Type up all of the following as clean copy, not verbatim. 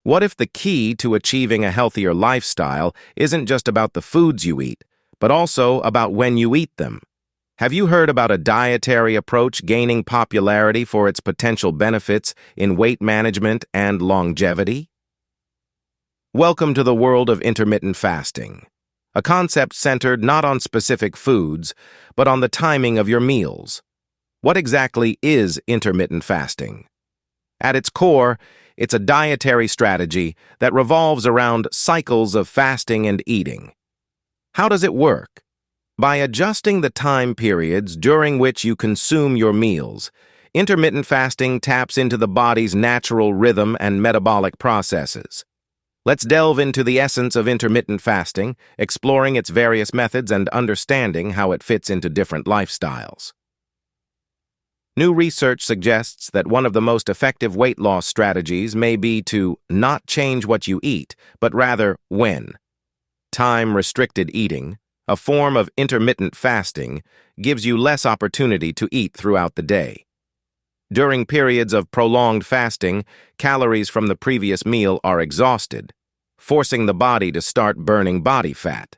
What if the key to achieving a healthier lifestyle isn't just about the foods you eat, but also about when you eat them? Have you heard about a dietary approach gaining popularity for its potential benefits in weight management and longevity? Welcome to the world of intermittent fasting, a concept centered not on specific foods, but on the timing of your meals. What exactly is intermittent fasting? At its core, it's a dietary strategy that revolves around cycles of fasting and eating. How does it work? By adjusting the time periods during which you consume your meals, intermittent fasting taps into the body's natural rhythm and metabolic processes. Let's delve into the essence of intermittent fasting, exploring its various methods and understanding how it fits into different lifestyles. New research suggests that one of the most effective weight loss strategies may be to not change what you eat, but rather when. Time-restricted eating, a form of intermittent fasting, gives you less opportunity to eat throughout the day. During periods of prolonged fasting, calories from the previous meal are exhausted, forcing the body to start burning body fat.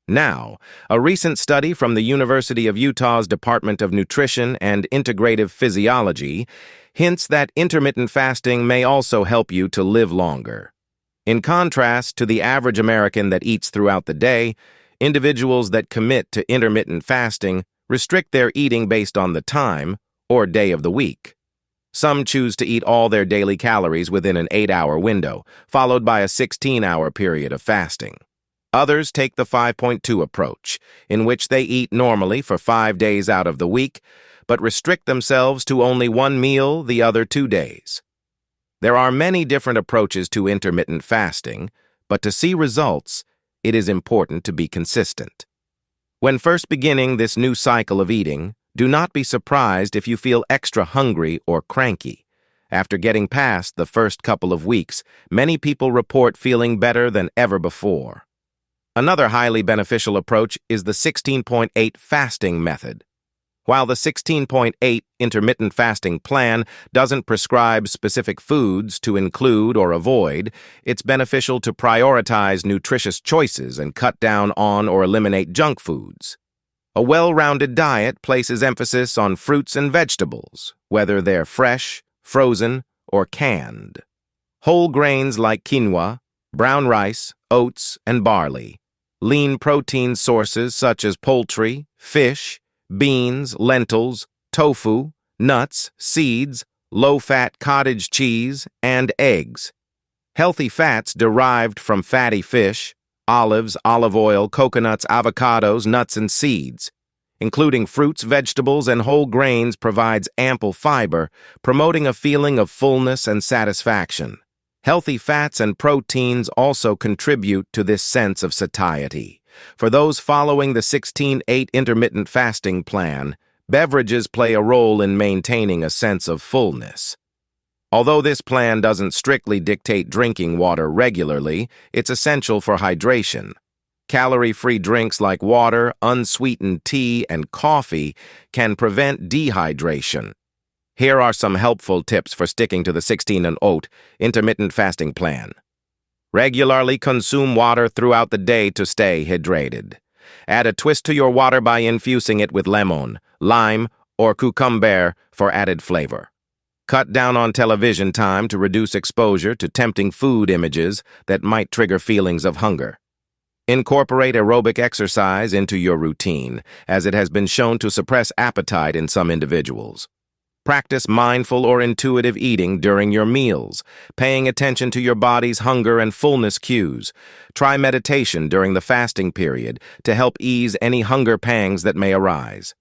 Now, a recent study from the University of Utah's Department of Nutrition and Integrative Physiology hints that intermittent fasting may also help you to live longer. In contrast to the average American that eats throughout the day, individuals that commit to intermittent fasting restrict their eating based on the time or day of the week. Some choose to eat all their daily calories within an 8-hour window, followed by a 16-hour period of fasting. Others take the 5.2 approach, in which they eat normally for 5 days out of the week, but restrict themselves to only one meal the other 2 days. There are many different approaches to intermittent fasting, but to see results, it is important to be consistent. When first beginning this new cycle of eating, do not be surprised if you feel extra hungry or cranky. After getting past the first couple of weeks, many people report feeling better than ever before. Another highly beneficial approach is the 16.8 fasting method. While the 16.8 intermittent fasting plan doesn't prescribe specific foods to include or avoid, it's beneficial to prioritize nutritious choices and cut down on or eliminate junk foods. A well-rounded diet places emphasis on fruits and vegetables, whether they're fresh, frozen, or canned. Whole grains like quinoa, brown rice, oats, and barley. Lean protein sources such as poultry, fish, beans, lentils, tofu, nuts, seeds, low-fat cottage cheese, and eggs. Healthy fats derived from fatty fish, olives, olive oil, coconuts, avocados, nuts, and seeds. Including fruits, vegetables, and whole grains provides ample fiber, promoting a feeling of fullness and satisfaction. Healthy fats and proteins also contribute to this sense of satiety. For those following the 16.8 intermittent fasting plan, beverages play a role in maintaining a sense of fullness. Although this plan doesn't strictly dictate drinking water regularly, it's essential for hydration. Calorie-free drinks like water, unsweetened tea, and coffee can prevent dehydration. Here are some helpful tips for sticking to the 16.8 intermittent fasting plan. Regularly consume water throughout the day to stay hydrated. Add a twist to your water by infusing it with lemon, lime, or cucumber for added flavor. Cut down on television time to reduce exposure to tempting food images that might trigger feelings of hunger. Incorporate aerobic exercise into your routine, as it has been shown to suppress appetite in some individuals. Practice mindful or intuitive eating during your meals, paying attention to your body's hunger and fullness cues. Try meditation during the fasting period to help ease any hunger pangs that may arise.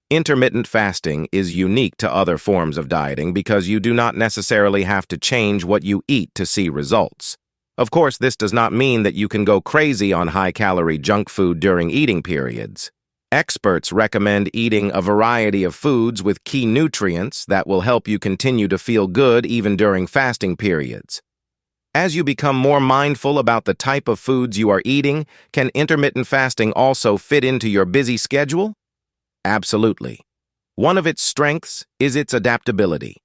Intermittent fasting is unique to other forms of dieting because you do not necessarily have to change what you eat to see results. Of course, this does not mean that you can go crazy on high-calorie junk food during eating periods. Experts recommend eating a variety of foods with key nutrients that will help you continue to feel good even during fasting periods. As you become more mindful about the type of foods you are eating, can intermittent fasting also fit into your busy schedule? Absolutely. One of its strengths is its adaptability.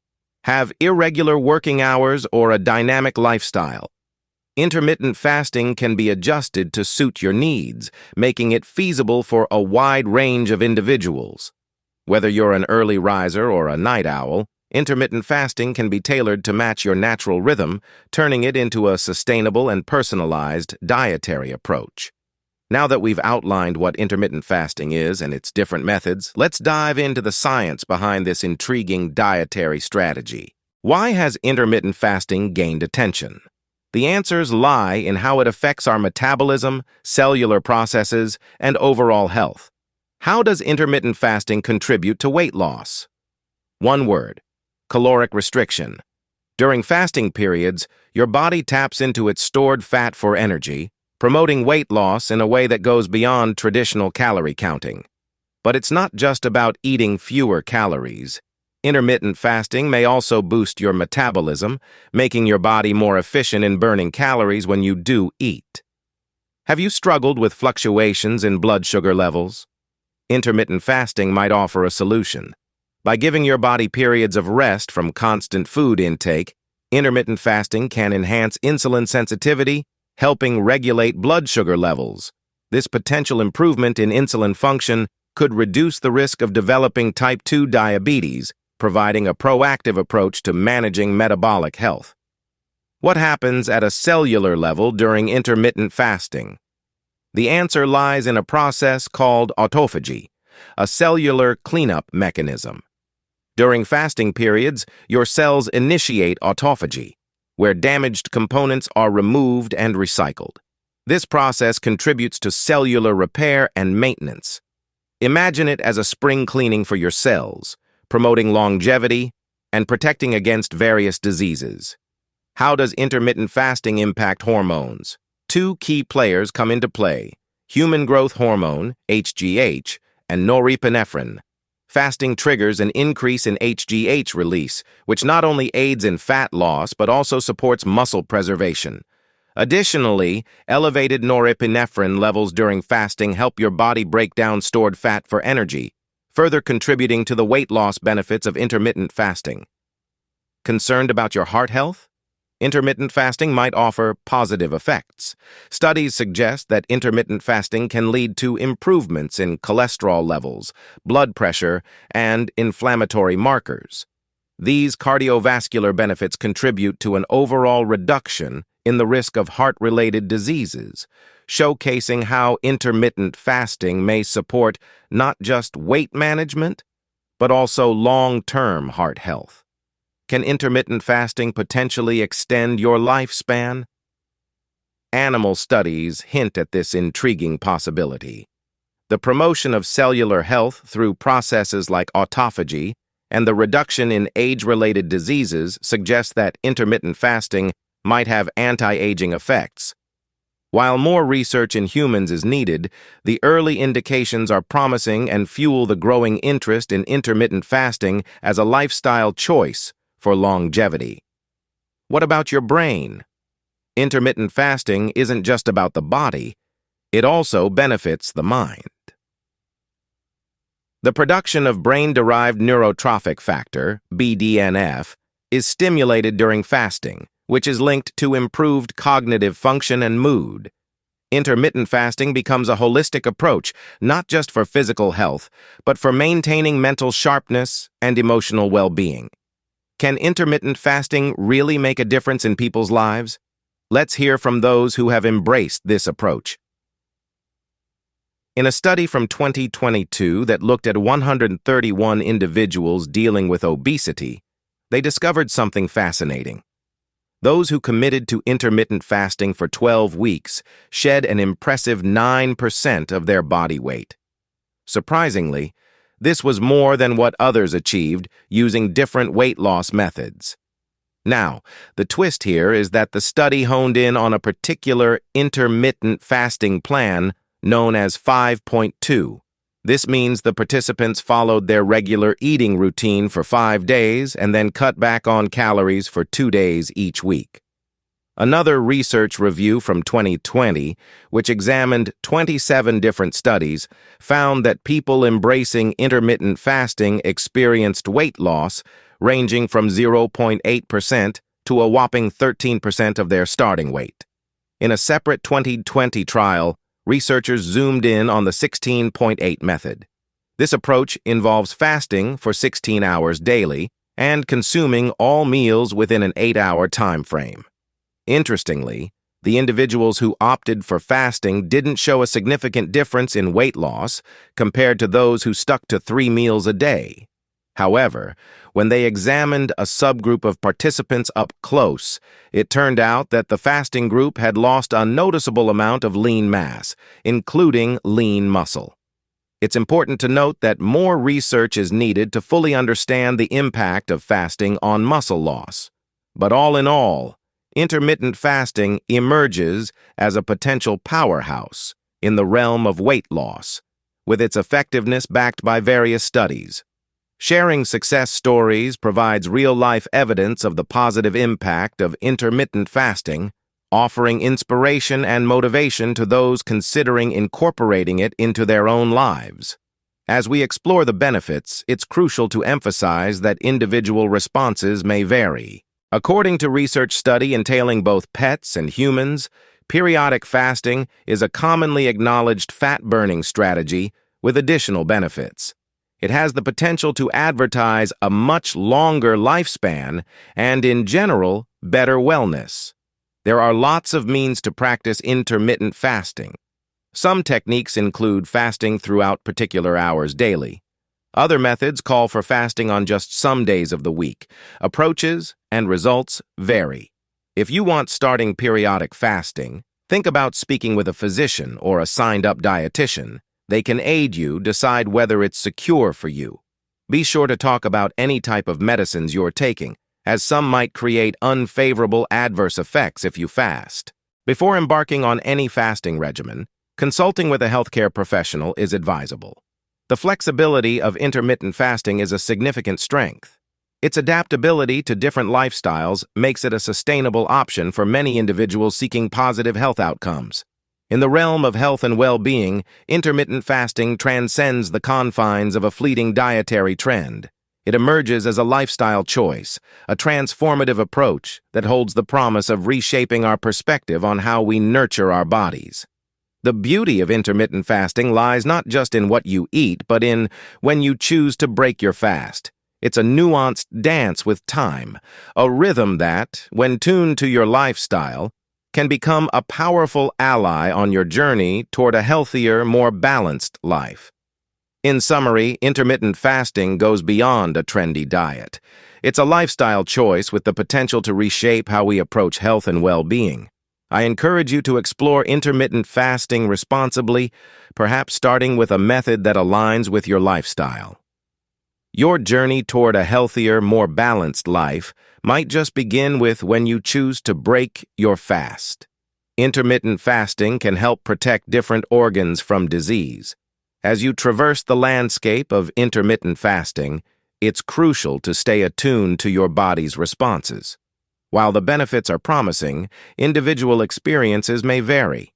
Have irregular working hours or a dynamic lifestyle. Intermittent fasting can be adjusted to suit your needs, making it feasible for a wide range of individuals. Whether you're an early riser or a night owl, intermittent fasting can be tailored to match your natural rhythm, turning it into a sustainable and personalized dietary approach. Now that we've outlined what intermittent fasting is and its different methods, let's dive into the science behind this intriguing dietary strategy. Why has intermittent fasting gained attention? The answers lie in how it affects our metabolism, cellular processes, and overall health. How does intermittent fasting contribute to weight loss? One word: caloric restriction. During fasting periods, your body taps into its stored fat for energy, promoting weight loss in a way that goes beyond traditional calorie counting. But it's not just about eating fewer calories. Intermittent fasting may also boost your metabolism, making your body more efficient in burning calories when you do eat. Have you struggled with fluctuations in blood sugar levels? Intermittent fasting might offer a solution. By giving your body periods of rest from constant food intake, intermittent fasting can enhance insulin sensitivity, helping regulate blood sugar levels. This potential improvement in insulin function could reduce the risk of developing type 2 diabetes, providing a proactive approach to managing metabolic health. What happens at a cellular level during intermittent fasting? The answer lies in a process called autophagy, a cellular cleanup mechanism. During fasting periods, your cells initiate autophagy, where damaged components are removed and recycled. This process contributes to cellular repair and maintenance. Imagine it as a spring cleaning for your cells, promoting longevity and protecting against various diseases. How does intermittent fasting impact hormones? Two key players come into play: human growth hormone, HGH, and norepinephrine. Fasting triggers an increase in HGH release, which not only aids in fat loss but also supports muscle preservation. Additionally, elevated norepinephrine levels during fasting help your body break down stored fat for energy, further contributing to the weight loss benefits of intermittent fasting. Concerned about your heart health? Intermittent fasting might offer positive effects. Studies suggest that intermittent fasting can lead to improvements in cholesterol levels, blood pressure, and inflammatory markers. These cardiovascular benefits contribute to an overall reduction in the risk of heart-related diseases, showcasing how intermittent fasting may support not just weight management, but also long-term heart health. Can intermittent fasting potentially extend your lifespan? Animal studies hint at this intriguing possibility. The promotion of cellular health through processes like autophagy and the reduction in age-related diseases suggests that intermittent fasting might have anti-aging effects. While more research in humans is needed, the early indications are promising and fuel the growing interest in intermittent fasting as a lifestyle choice for longevity. What about your brain? Intermittent fasting isn't just about the body, it also benefits the mind. The production of brain-derived neurotrophic factor, BDNF, is stimulated during fasting, which is linked to improved cognitive function and mood. Intermittent fasting becomes a holistic approach, not just for physical health, but for maintaining mental sharpness and emotional well-being. Can intermittent fasting really make a difference in people's lives? Let's hear from those who have embraced this approach. In a study from 2022 that looked at 131 individuals dealing with obesity, they discovered something fascinating. Those who committed to intermittent fasting for 12 weeks shed an impressive 9% of their body weight. Surprisingly, this was more than what others achieved using different weight loss methods. Now, the twist here is that the study honed in on a particular intermittent fasting plan known as 5.2. This means the participants followed their regular eating routine for 5 days and then cut back on calories for 2 days each week. Another research review from 2020, which examined 27 different studies, found that people embracing intermittent fasting experienced weight loss ranging from 0.8% to a whopping 13% of their starting weight. In a separate 2020 trial, researchers zoomed in on the 16.8 method. This approach involves fasting for 16 hours daily and consuming all meals within an 8-hour time frame. Interestingly, the individuals who opted for fasting didn't show a significant difference in weight loss compared to those who stuck to 3 meals a day. However, when they examined a subgroup of participants up close, it turned out that the fasting group had lost a noticeable amount of lean mass, including lean muscle. It's important to note that more research is needed to fully understand the impact of fasting on muscle loss. But all in all, intermittent fasting emerges as a potential powerhouse in the realm of weight loss, with its effectiveness backed by various studies. Sharing success stories provides real-life evidence of the positive impact of intermittent fasting, offering inspiration and motivation to those considering incorporating it into their own lives. As we explore the benefits, it's crucial to emphasize that individual responses may vary. According to research study entailing both pets and humans, periodic fasting is a commonly acknowledged fat-burning strategy with additional benefits. It has the potential to advertise a much longer lifespan and, in general, better wellness. There are lots of means to practice intermittent fasting. Some techniques include fasting throughout particular hours daily. Other methods call for fasting on just some days of the week. Approaches and results vary. If you want starting periodic fasting, think about speaking with a physician or a signed-up dietitian. They can aid you decide whether it's secure for you. Be sure to talk about any type of medicines you're taking, as some might create unfavorable adverse effects if you fast. Before embarking on any fasting regimen, consulting with a healthcare professional is advisable. The flexibility of intermittent fasting is a significant strength. Its adaptability to different lifestyles makes it a sustainable option for many individuals seeking positive health outcomes. In the realm of health and well-being, intermittent fasting transcends the confines of a fleeting dietary trend. It emerges as a lifestyle choice, a transformative approach that holds the promise of reshaping our perspective on how we nurture our bodies. The beauty of intermittent fasting lies not just in what you eat, but in when you choose to break your fast. It's a nuanced dance with time, a rhythm that, when tuned to your lifestyle, can become a powerful ally on your journey toward a healthier, more balanced life. In summary, intermittent fasting goes beyond a trendy diet. It's a lifestyle choice with the potential to reshape how we approach health and well-being. I encourage you to explore intermittent fasting responsibly, perhaps starting with a method that aligns with your lifestyle. Your journey toward a healthier, more balanced life might just begin with when you choose to break your fast. Intermittent fasting can help protect different organs from disease. As you traverse the landscape of intermittent fasting, it's crucial to stay attuned to your body's responses. While the benefits are promising, individual experiences may vary.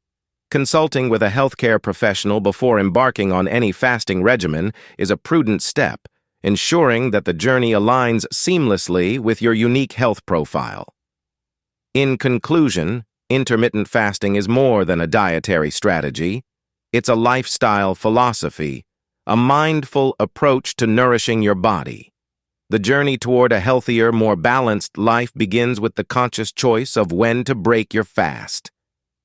Consulting with a healthcare professional before embarking on any fasting regimen is a prudent step, ensuring that the journey aligns seamlessly with your unique health profile. In conclusion, intermittent fasting is more than a dietary strategy. It's a lifestyle philosophy, a mindful approach to nourishing your body. The journey toward a healthier, more balanced life begins with the conscious choice of when to break your fast.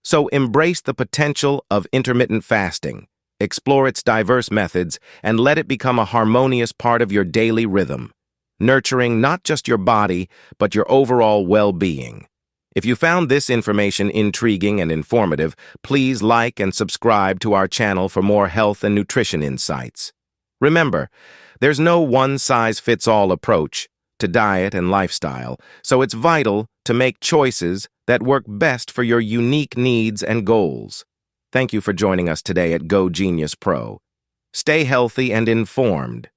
So embrace the potential of intermittent fasting, explore its diverse methods, and let it become a harmonious part of your daily rhythm, nurturing not just your body, but your overall well-being. If you found this information intriguing and informative, please like and subscribe to our channel for more health and nutrition insights. Remember, there's no one-size-fits-all approach to diet and lifestyle, so it's vital to make choices that work best for your unique needs and goals. Thank you for joining us today at Go Genius Pro. Stay healthy and informed.